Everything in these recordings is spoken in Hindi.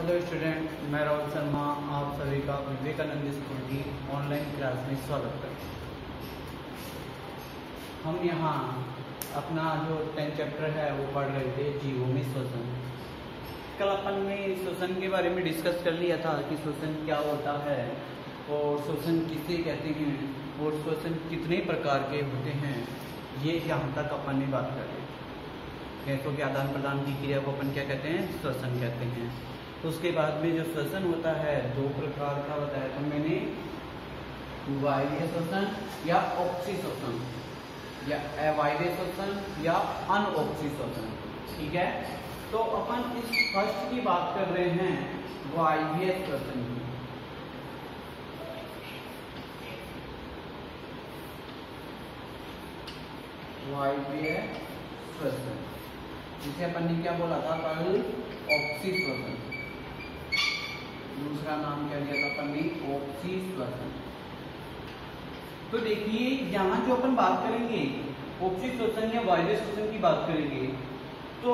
हेलो स्टूडेंट, मैं राहुल शर्मा आप सभी का विवेकानंद स्कूल की ऑनलाइन क्लास में स्वागत करता हूँ। हम यहाँ अपना जो 10 चैप्टर है वो पढ़ रहे थे जीवों में श्वसन। कल अपन ने श्वसन के बारे में डिस्कस कर लिया था कि श्वसन क्या होता है और श्वसन किसे कहते हैं और श्वसन कितने प्रकार के होते हैं, ये यहाँ तक अपन ने बात कर ली। गैसों के आदान प्रदान की क्रिया को अपन क्या कहते हैं, श्वसन कहते हैं। उसके बाद में जो श्वसन होता है दो प्रकार का बताया था मैंने, वायवीय श्वसन या ऑक्सी श्वसन या अवायवीय श्वसन या अनऑक्सी श्वसन। ठीक है, तो अपन इस फर्स्ट की बात कर रहे हैं वायवीय श्वसन की। वायवीय श्वसन जिसे अपन ने क्या बोला था कल, ऑक्सी श्वसन। दूसरा नाम क्या दिया था अपन ने, ऑक्सी श्वसन। तो देखिए यहाँ जो अपन बात करेंगे ऑक्सी श्वसन या वायवीय श्वसन की बात करेंगे, तो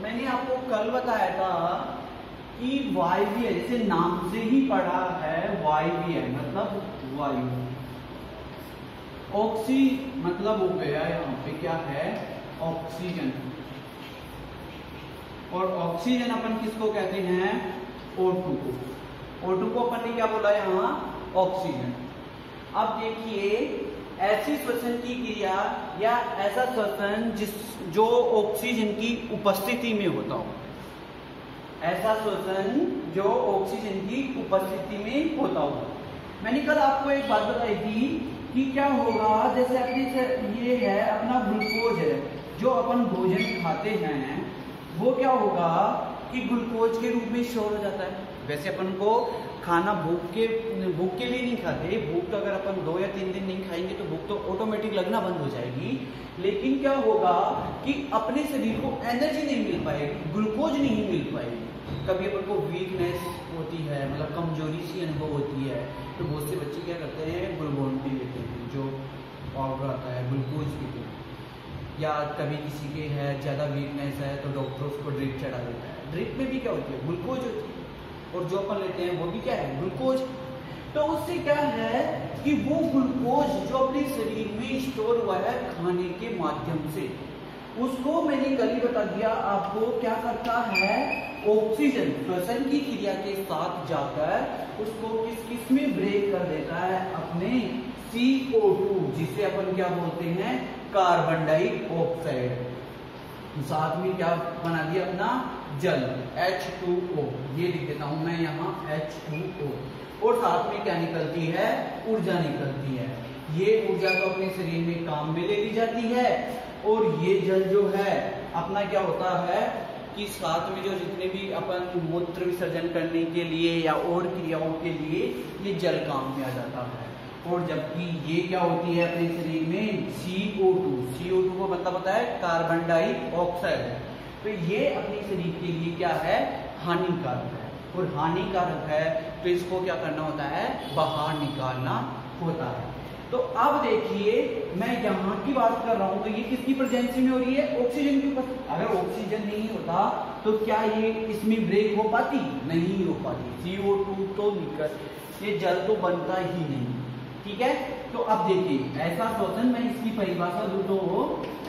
मैंने आपको कल बताया था कि वायवीय जैसे नाम से ही पढ़ा है, वायवीय मतलब वायु, ऑक्सी मतलब हो गया यहाँ पे क्या है, ऑक्सीजन। और ऑक्सीजन अपन किसको कहते हैं, O2 को। O2 को अपन ने क्या बोला यहाँ, ऑक्सीजन। अब देखिए ऐसी श्वसन की क्रिया या ऐसा श्वसन जो ऑक्सीजन की उपस्थिति में होता हो, ऐसा श्वसन जो ऑक्सीजन की उपस्थिति में होता हो। मैंने कल आपको एक बात बताई थी कि क्या होगा, जैसे अपने ये है अपना ग्लूकोज है जो अपन भोजन खाते हैं, वो क्या होगा कि ग्लूकोज के रूप में स्टोर हो जाता है। वैसे अपन को खाना भूख के लिए नहीं खाते, भूख तो अगर अपन 2 या 3 दिन नहीं खाएंगे तो भूख तो ऑटोमेटिक लगना बंद हो जाएगी। लेकिन क्या होगा कि अपने शरीर को एनर्जी नहीं मिल पाएगी, ग्लूकोज नहीं मिल पाएगी। कभी अपन को वीकनेस होती है, मतलब कमजोरी सी अनुभव होती है, तो बहुत से बच्चे क्या करते हैं, ग्लूकोन पी लेते हैं, जो पाउडर आता है ग्लूकोज पीते हैं। या कभी किसी के है ज़्यादा वीकनेस है तो डॉक्टर उसको ड्रिप चढ़ा देता है। ड्रिप में भी क्या होती है, ग्लूकोज होती है, और जो अपन लेते हैं वो भी क्या है, ग्लूकोज। तो उससे क्या है कि वो ग्लूकोज जो अपने शरीर में स्टोर हुआ है खाने के माध्यम से, उसको मैंने कल ही बता दिया आपको क्या करता है, ऑक्सीजन श्वसन की क्रिया के साथ जाकर उसको किस में ब्रेक कर देता है, अपने CO2 जिसे अपन क्या बोलते हैं, कार्बन डाइऑक्साइड। साथ में क्या बना दिया अपना जल, H2O। ये लिख देता हूं मैं यहाँ H2O। और साथ में क्या निकलती है, ऊर्जा निकलती है। ये ऊर्जा तो अपने शरीर में काम में ले ली जाती है। और ये जल जो है अपना क्या होता है कि साथ में जो जितने भी अपन मूत्र विसर्जन करने के लिए या और क्रियाओं के लिए ये जल काम में आ जाता है। और जबकि ये क्या होती है अपने शरीर में, CO2 को मतलब होता है कार्बन डाइऑक्साइड। तो ये अपने शरीर के लिए क्या है, हानिकारक है। और हानिकारक है तो इसको क्या करना होता है, बाहर निकालना होता है। तो अब देखिए मैं यहाँ की बात कर रहा हूं, तो ये किसकी प्रेजेंसी में हो रही है, ऑक्सीजन की उपस्थिति। अगर ऑक्सीजन नहीं होता तो क्या ये इसमें ब्रेक हो पाती, नहीं हो पाती। CO2 तो निकल, ये जल तो बनता ही नहीं। ठीक है, तो अब देखिए ऐसा श्वसन, मैं इसकी परिभाषा दूं तो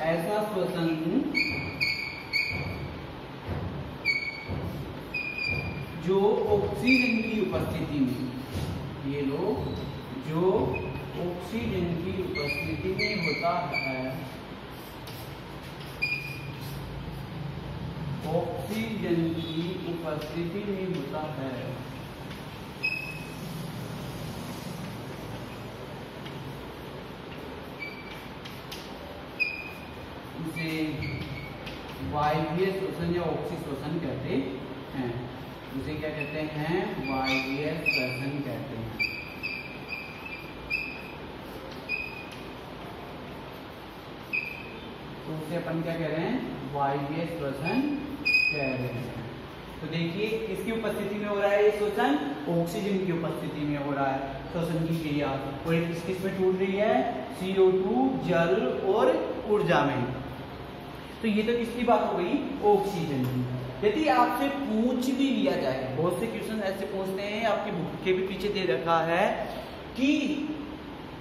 ऐसा श्वसन जो ऑक्सीजन की उपस्थिति में, ये लो, जो ऑक्सीजन की उपस्थिति में होता है, ऑक्सीजन की उपस्थिति में होता है, उसे वायवीय श्वसन या ऑक्सी श्वसन कहते हैं। उसे क्या कहते हैं, वायवीय श्वसन कहते हैं। तो उसे अपन क्या कह रहे हैं, वायवीय श्वसन कह रहे हैं। तो देखिए किसकी उपस्थिति में हो रहा है ये श्वसन, ऑक्सीजन की उपस्थिति में हो रहा है श्वसन की क्रिया। और किस में टूट रही है, CO2 जल और ऊर्जा में। तो ये तो किसकी बात हो गई, ऑक्सीजन की। यदि आपसे पूछ भी लिया जाए, बहुत से क्वेश्चन ऐसे पूछते हैं, आपकी बुक के भी पीछे दे रखा है कि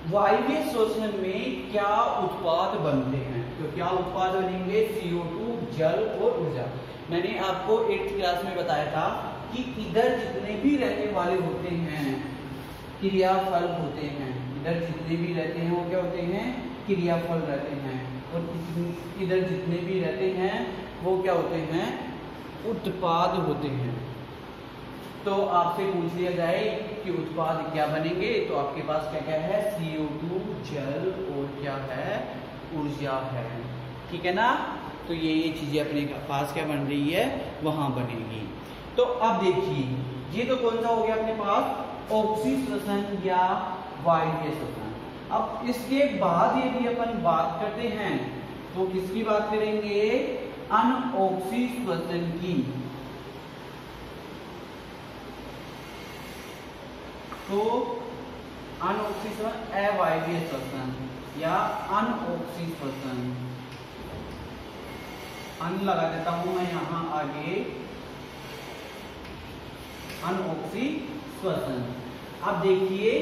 वायवीय श्वसन में क्या उत्पाद बनते हैं, तो क्या उत्पाद बनेंगे? CO2, जल और ऊर्जा। मैंने आपको 8th क्लास में बताया था कि इधर जितने भी रहने वाले होते हैं क्रियाफल होते हैं, इधर जितने भी रहते हैं वो क्या होते हैं? क्रियाफल रहते हैं, और इधर जितने भी रहते हैं वो क्या होते हैं? उत्पाद होते हैं। तो आपसे पूछ लिया जाए कि उत्पाद क्या बनेंगे, तो आपके पास क्या क्या है? CO2, जल और क्या है? ऊर्जा है। ठीक है ना? तो ये चीजें अपने पास क्या बन रही है? वहां बनेगी। तो अब देखिए, ये तो कौन सा हो गया अपने पास? ऑक्सीश्वसन या वायवीय श्वसन। अब इसके बाद यदि अपन बात करते हैं तो किसकी बात करेंगे? अनऑक्सीश्वसन की। तो अनऑक्सीश्वसन, अवायवीय श्वसन या अनऑक्सीश्वसन, अन लगा देता हूं मैं यहां आगे, अनऑक्सीश्वसन। अब देखिए,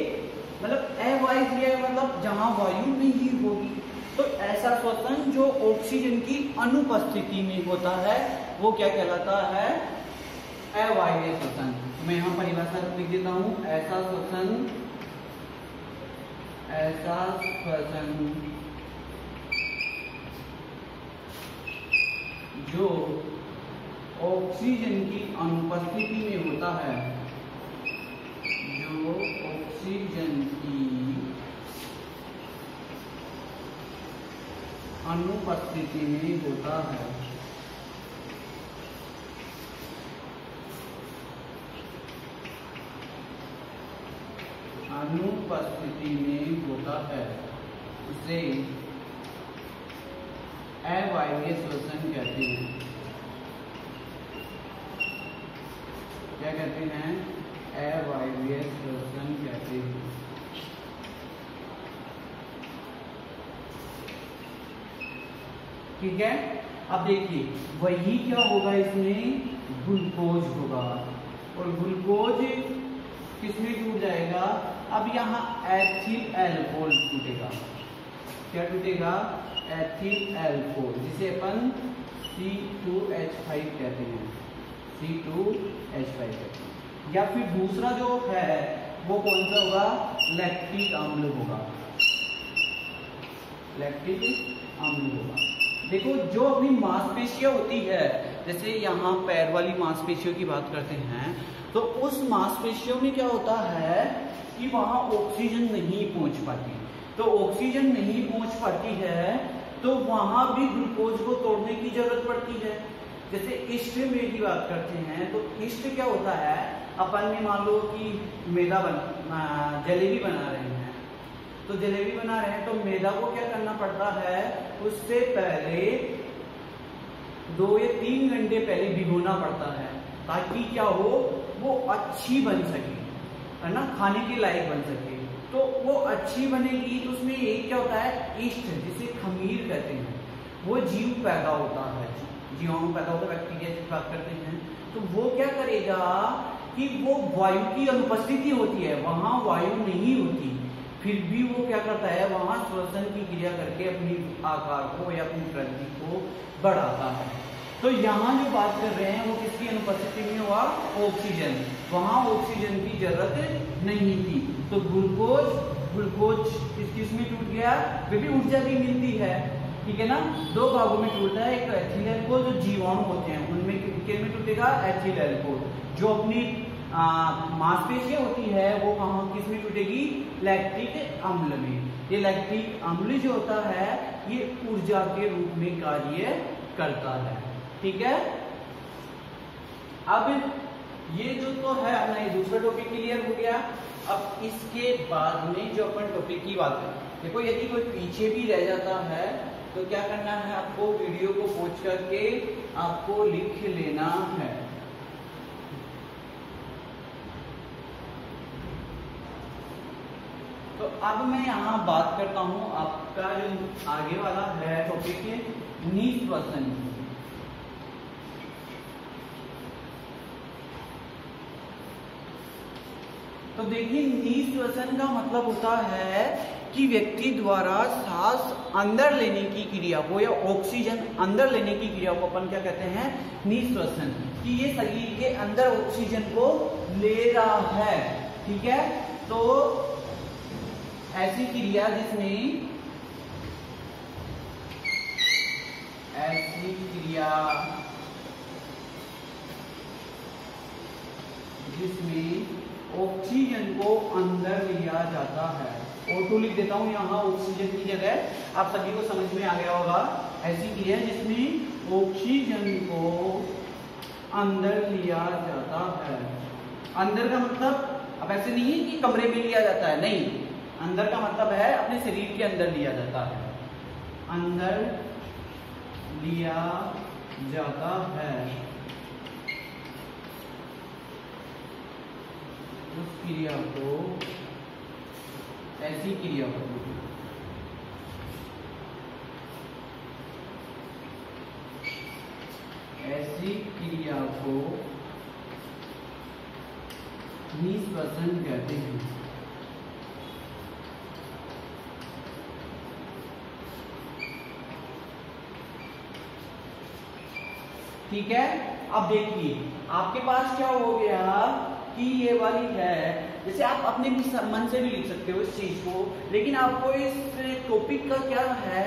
मतलब अवायवीय मतलब जहां वायु नहीं होगी, तो ऐसा श्वसन जो ऑक्सीजन की अनुपस्थिति में होता है वो क्या कहलाता है? अवायवीय श्वसन। मैं यहां परिभाषा लिख देता हूं, ऐसा श्वसन जो ऑक्सीजन की अनुपस्थिति में होता है, जो ऑक्सीजन की अनुपस्थिति में होता है। अनुपस्थिति में होता है, उसे अवायवीय श्वसन कहते हैं। क्या कहते हैं? अवायवीय श्वसन कहते हैं। ठीक है? अब देखिए, वही क्या होगा इसमें? ग्लूकोज होगा, और ग्लूकोज किसमें टूट जाएगा? अब यहाँ एथिल एल्कोहल टूटेगा। क्या टूटेगा? एथिल एल्कोहल, जिसे अपन C2H5 कहते हैं, C2H5 कहते हैं। या फिर दूसरा जो है वो कौन सा होगा? लैक्टिक अम्ल होगा, लैक्टिक अम्ल होगा। देखो, जो अपनी मांसपेशियां होती है, जैसे यहाँ पैर वाली मांसपेशियों की बात करते हैं, तो उस मांसपेशियों में क्या होता है कि वहां ऑक्सीजन नहीं पहुंच पाती। तो ऑक्सीजन नहीं पहुंच पाती है तो वहां भी ग्लूकोज को तोड़ने की जरूरत पड़ती है। जैसे ईस्ट में की बात करते हैं, तो ईस्ट क्या होता है? अपन ने मान लो कि मैदा जलेबी बना रहे हैं, तो जलेबी बना रहे हैं तो मैदा को क्या करना पड़ता है? उससे पहले 2 या 3 घंटे पहले भिगोना पड़ता है, ताकि क्या हो? वो अच्छी बन सके, है ना, खाने के लायक बन सके। तो वो अच्छी बनेगी तो उसमें एक क्या होता है? ईस्ट, जिसे खमीर कहते हैं, वो जीव पैदा होता है, जीवाणु पैदा होता है, बैक्टीरिया की बात करते हैं। तो वो क्या करेगा कि वो वायु की अनुपस्थिति होती है, वहां वायु नहीं होती, फिर भी वो क्या करता है? वहां श्वसन की क्रिया करके अपनी आकार को या अपनी ग्रंथि को बढ़ाता है। तो यहाँ जो बात कर रहे हैं वो किसकी अनुपस्थिति में हुआ? ऑक्सीजन। वहां ऑक्सीजन की जरूरत नहीं थी, तो ग्लूकोज किस में टूट गया? फिर भी ऊर्जा भी मिलती है, ठीक है ना? 2 भागों में टूटता है, एक तो एथिल एल्कोहल, जो जीवाणु होते हैं उनमें किस में टूटेगा? Ethyl alcohol. जो अपनी मांसपेशियां होती है वो कहाँ किस में टूटेगी? लैक्टिक अम्ल में। ये लैक्टिक अम्ल जो होता है ये ऊर्जा के रूप में कार्य करता है, ठीक है? अब ये जो तो है अपना, ये दूसरा टॉपिक क्लियर हो गया। अब इसके बाद में जो अपन टॉपिक की बात है, देखो यदि कोई पीछे भी रह जाता है तो क्या करना है? आपको वीडियो को पॉज करके आपको लिख लेना है। तो अब मैं यहाँ बात करता हूँ, आपका जो आगे वाला है टॉपिक है निःश्वसन। तो देखिए निश्वसन का मतलब होता है कि व्यक्ति द्वारा सांस अंदर लेने की क्रिया को या ऑक्सीजन अंदर लेने की क्रिया को अपन क्या कहते हैं, निश्वसन, कि ये शरीर के अंदर ऑक्सीजन को ले रहा है। ठीक है, तो ऐसी क्रिया जिसमें ऑक्सीजन को अंदर लिया जाता है। O2 लिख देता हूं यहाँ ऑक्सीजन की जगह, आप सभी को समझ में आ गया होगा। ऐसी क्रिया जिसमें ऑक्सीजन को अंदर लिया जाता है। अंदर का मतलब अब ऐसे नहीं है कि कमरे में लिया जाता है, नहीं, अंदर का मतलब है अपने शरीर के अंदर लिया जाता है, अंदर लिया जाता है। उस क्रिया को, ऐसी क्रिया को निश्वसन कहते हैं। ठीक है, अब देखिए आपके पास क्या हो गया कि ये वाली है, जैसे आप अपने मन से भी लिख सकते हो इस चीज को, लेकिन आपको इस टॉपिक का क्या है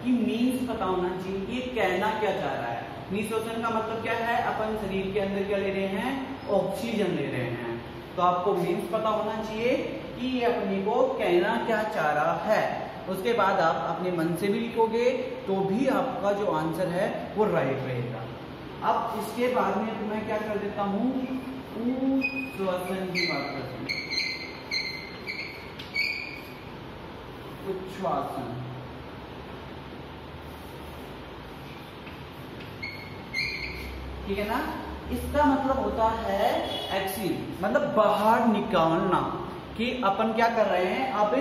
कि मीन्स पता होना चाहिए, ये कहना क्या चाह रहा है। निश्वसन का मतलब क्या है, अपन शरीर के अंदर क्या ले रहे हैं, ऑक्सीजन ले रहे हैं। तो आपको मीन्स पता होना चाहिए कि ये अपने को कहना क्या चाह रहा है। उसके बाद आप अपने मन से भी लिखोगे तो भी आपका जो आंसर है वो राइट रहेगा। अब इसके बाद में तो मैं क्या कर देता हूं, उच्छ्वासन की बात करते हैं। उच्छ्वासन, ठीक है ना, इसका मतलब होता है एक्सील, मतलब बाहर निकालना, कि अपन क्या कर रहे हैं, अब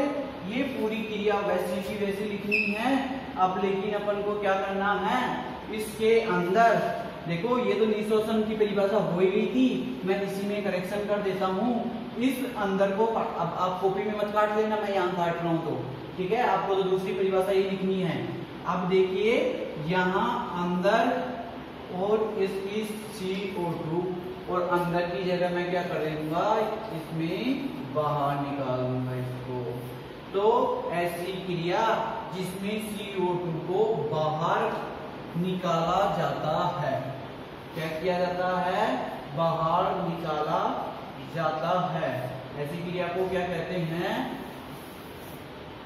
ये पूरी क्रिया वैसी की वैसी लिखनी है। अब लेकिन अपन को क्या करना है, इसके अंदर देखो ये तो निश्वसन की परिभाषा हो गई थी, मैं इसी में करेक्शन कर देता हूँ। इस अंदर को अब आप कॉपी में मत काट लेना, मैं यहाँ काट रहा हूँ तो ठीक है, आपको तो दूसरी परिभाषा ये लिखनी है। अब देखिए यहाँ अंदर और इसकी CO2 और अंदर की जगह मैं क्या कर दूंगा, इसमें बाहर निकाल दूंगा इसको। तो ऐसी क्रिया जिसमें CO2 को बाहर निकाला जाता है, क्या किया जाता है, बाहर निकाला जाता है। ऐसी क्रिया को क्या कहते हैं,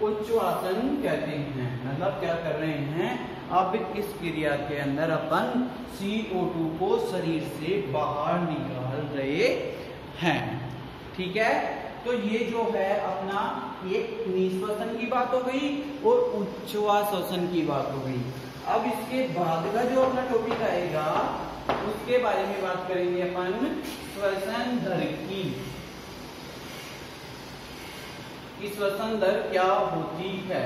उच्छ्वासन कहते हैं। मतलब क्या कर रहे हैं, अब इस क्रिया के अंदर अपन CO2 को शरीर से बाहर निकाल रहे हैं। ठीक है, तो ये जो है अपना ये निश्वसन की बात हो गई और उच्छ्वासन की बात हो गई। अब इसके बाद का जो अपना टॉपिक आएगा उसके बारे में बात करेंगे अपन श्वसन दर की। श्वसन दर क्या होती है।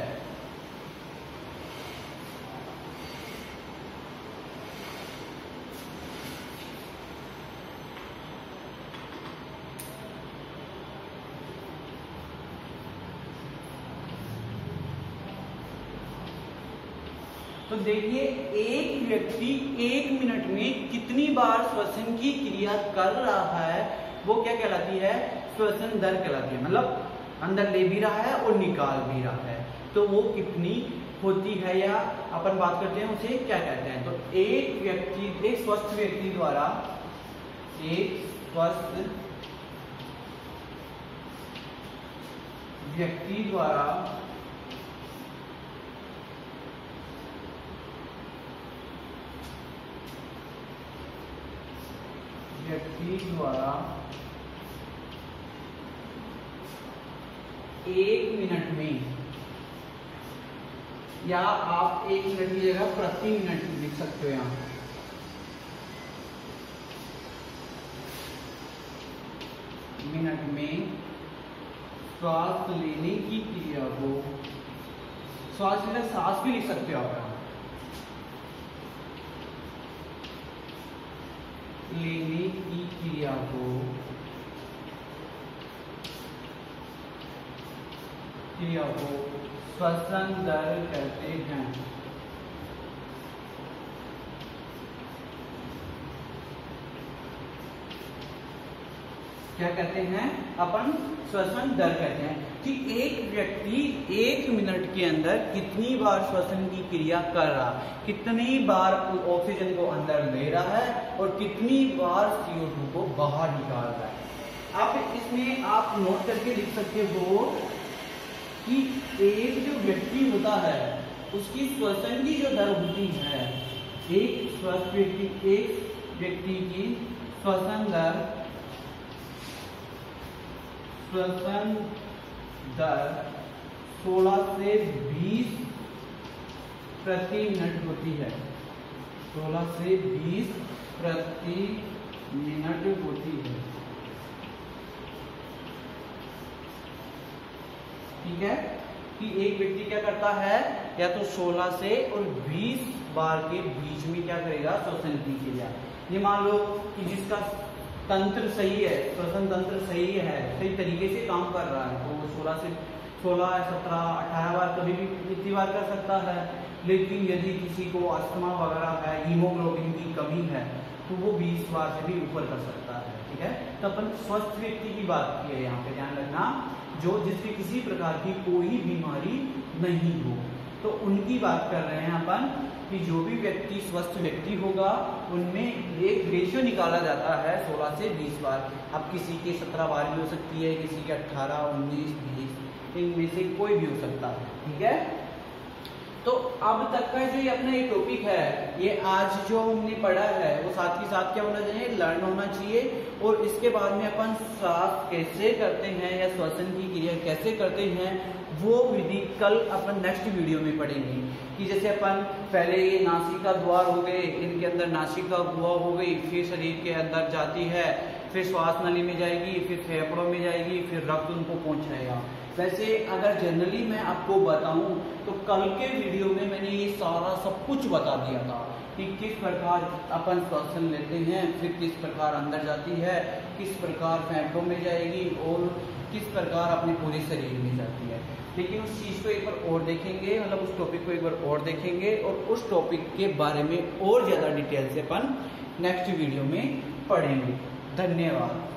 तो देखिए एक व्यक्ति 1 मिनट में कितनी बार श्वसन की क्रिया कर रहा है वो क्या कहलाती है, श्वसन दर कहलाती है। मतलब अंदर ले भी रहा है और निकाल भी रहा है, तो वो कितनी होती है या अपन बात करते हैं उसे क्या कहते हैं। तो एक व्यक्ति, एक स्वस्थ व्यक्ति द्वारा, एक स्वस्थ व्यक्ति द्वारा एक मिनट में, या आप 1 मिनट की जगह प्रति मिनट लिख सकते हो यहां, मिनट में श्वास लेने की क्रिया को, श्वास लेना सांस भी लिख सकते हो आप, लेने की क्रिया को क्रिया को श्वसन दर कहते हैं। क्या कहते हैं अपन? श्वसन दर कहते हैं कि एक व्यक्ति 1 मिनट के अंदर कितनी बार श्वसन की क्रिया कर रहा, कितनी बार ऑक्सीजन को अंदर ले रहा है और कितनी बार CO2 को बाहर निकाल रहा है। अब इसमें आप नोट करके लिख सकते हो कि एक जो व्यक्ति होता है उसकी श्वसन की जो दर होती है, एक व्यक्ति की श्वसन दर 16 से 20 प्रति मिनट होती है। 16 से 20 प्रति मिनट होती है। ठीक है कि एक व्यक्ति क्या करता है, या तो 16 से और 20 बार के बीच में क्या करेगा, श्वसन की क्रिया। ये मान लो कि जिसका तंत्र सही है, श्वसन तंत्र सही है, सही तरीके से काम कर रहा है, तो वो 16 से 16, 17, 18 बार कभी भी इतनी बार कर सकता है। लेकिन यदि किसी को अस्थमा वगैरह है, हीमोग्लोबिन की कमी है, तो वो 20 बार से भी ऊपर कर सकता है। ठीक है, तो अपन स्वस्थ व्यक्ति की बात की है यहाँ पे, ध्यान रखना, जो जिसकी किसी प्रकार की कोई बीमारी नहीं हो, तो उनकी बात कर रहे हैं अपन कि जो भी व्यक्ति स्वस्थ व्यक्ति होगा उनमें एक रेशियो निकाला जाता है 16 से 20 बार। अब किसी के 17 बार भी हो सकती है, किसी के 18, 19, 20, इनमें से कोई भी हो सकता है। ठीक है, तो अब तक का जो ये अपना ये टॉपिक है, ये आज जो हमने पढ़ा है वो साथ ही साथ क्या होना चाहिए, लर्न होना चाहिए। और इसके बाद में अपन सांस कैसे करते हैं या श्वसन की क्रिया कैसे करते हैं वो विधि कल अपन नेक्स्ट वीडियो में पढ़ेंगे। कि जैसे अपन पहले ये नासिका द्वार हो गए, इनके अंदर नासिका गुहा हो गई, फिर शरीर के अंदर जाती है, फिर श्वास नली में जाएगी, फिर फेफड़ों में जाएगी, फिर रक्त उनको पहुंचाएगा। वैसे अगर जनरली मैं आपको बताऊं तो कल के वीडियो में मैंने ये सारा सब कुछ बता दिया था कि किस प्रकार अपन श्वसन लेते हैं, फिर किस प्रकार अंदर जाती है, किस प्रकार फेफड़ों में जाएगी और किस प्रकार अपने पूरे शरीर में जाती है। लेकिन उस चीज़ को एक बार और देखेंगे, मतलब उस टॉपिक को एक बार और देखेंगे और उस टॉपिक के बारे में और ज़्यादा डिटेल से अपन नेक्स्ट वीडियो में पढ़ेंगे। धन्यवाद।